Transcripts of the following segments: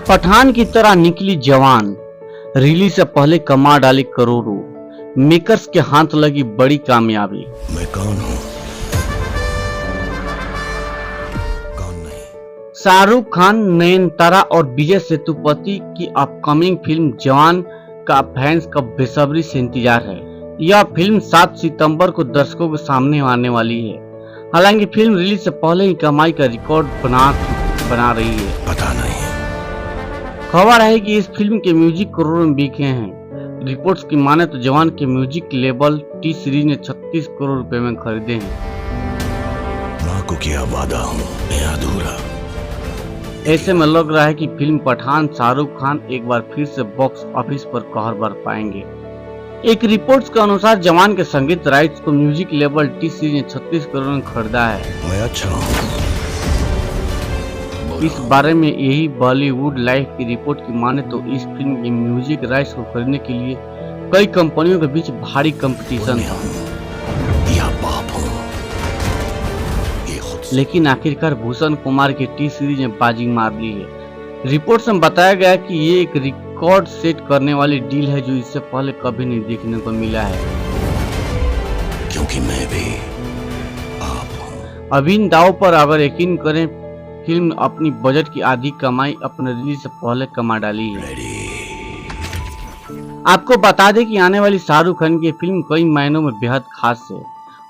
पठान की तरह निकली जवान, रिलीज से पहले कमा डाली करोड़ों, मेकर्स के हाथ लगी बड़ी कामयाबी। मैं कौन हूँ, कौन नहीं। शाहरुख खान, नयनतारा और विजय सेतुपति की अपकमिंग फिल्म जवान का फैंस का बेसब्री से इंतजार है। यह फिल्म 7 सितंबर को दर्शकों के सामने आने वाली है। हालांकि फिल्म रिलीज से पहले ही कमाई का रिकॉर्ड बना रही है। पता नहीं। खबर है कि इस फिल्म के म्यूजिक करोड़ों में बिके हैं। रिपोर्ट्स की माने तो जवान के म्यूजिक लेबल टी सीरीज ने 36 करोड़ रुपए में खरीदे हैं। माँ को किया वादा हूँ मैं अधूरा। ऐसे में लग रहा है कि फिल्म पठान शाहरुख खान एक बार फिर से बॉक्स ऑफिस पर कहर बरपाएंगे। एक रिपोर्ट्स के अनुसार जवान के संगीत राइट्स को म्यूजिक लेबल टी सीरीज ने 36 करोड़ में खरीदा है। मैं अच्छा हूँ। इस बारे में यही बॉलीवुड लाइफ की रिपोर्ट की माने तो इस फिल्म की म्यूजिक राइट्स को खरीदने के लिए कई कंपनियों के बीच भारी कंपटीशन था, लेकिन आखिरकार भूषण कुमार की टी सीरीज ने बाजी मार ली है। रिपोर्ट्स में बताया गया कि ये एक रिकॉर्ड सेट करने वाली डील है जो इससे पहले कभी नहीं देखने को मिला है। क्योंकि मैं भी आप हूँ। अभी इन दावों पर अगर यकीन करें, फिल्म अपनी बजट की आधी कमाई अपने रिलीज से पहले कमा डाली है। आपको बता दें कि आने वाली शाहरुख खान की फिल्म कई मायनों में बेहद खास है।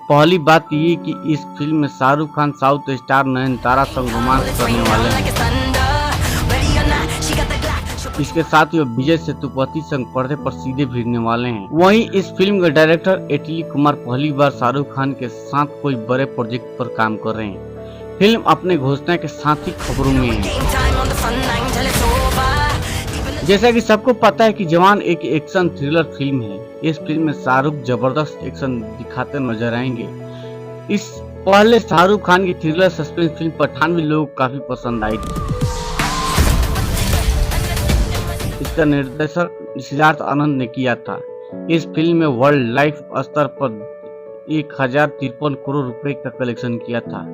पहली बात ये कि इस फिल्म में शाहरुख खान साउथ स्टार नयनतारा संग रोमांस करने वाले हैं। इसके साथ ही विजय सेतुपति संग पर्दे पर सीधे भिड़ने वाले हैं। वहीं इस फिल्म के डायरेक्टर एटली कुमार पहली बार शाहरुख खान के साथ कोई बड़े प्रोजेक्ट पर काम कर रहे हैं। फिल्म अपने घोषणा के साथ ही खबरों में है। जैसा कि सबको पता है कि जवान एक एक्शन थ्रिलर फिल्म है। इस फिल्म में शाहरुख जबरदस्त एक्शन दिखाते नजर आएंगे। इस पहले शाहरुख खान की थ्रिलर सस्पेंस फिल्म पठान भी लोगों को काफी पसंद आई थी। इसका निर्देशक सिद्धार्थ आनंद ने किया था। इस फिल्म में वर्ल्ड लाइफ स्तर पर 1053 करोड़ रुपए का कलेक्शन किया था।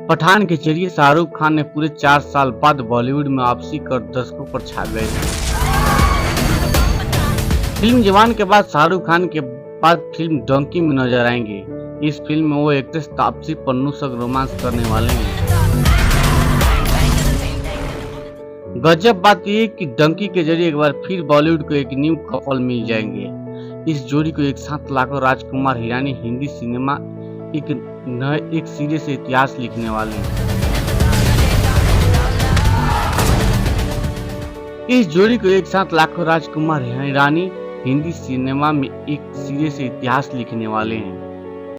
पठान के जरिए शाहरुख खान ने पूरे 4 साल बाद बॉलीवुड में वापसी कर दर्शकों पर छा गए थे। फिल्म जवान के बाद शाहरुख खान के बाद फिल्म डंकी में नजर आएंगे। इस फिल्म में वो एक्ट्रेस तापसी पन्नू संग रोमांस करने वाले हैं। गजब बात यह कि डंकी के जरिए एक बार फिर बॉलीवुड को एक न्यू कपल मिल जाएंगे। इस जोड़ी को एक साथ लाकर राजकुमार हिरानी हिंदी सिनेमा एक सिरे से इतिहास लिखने वाले हैं। इस जोड़ी को एक साथ लाखों राजकुमार हिरानी हिंदी सिनेमा में एक सिरे से इतिहास लिखने वाले हैं।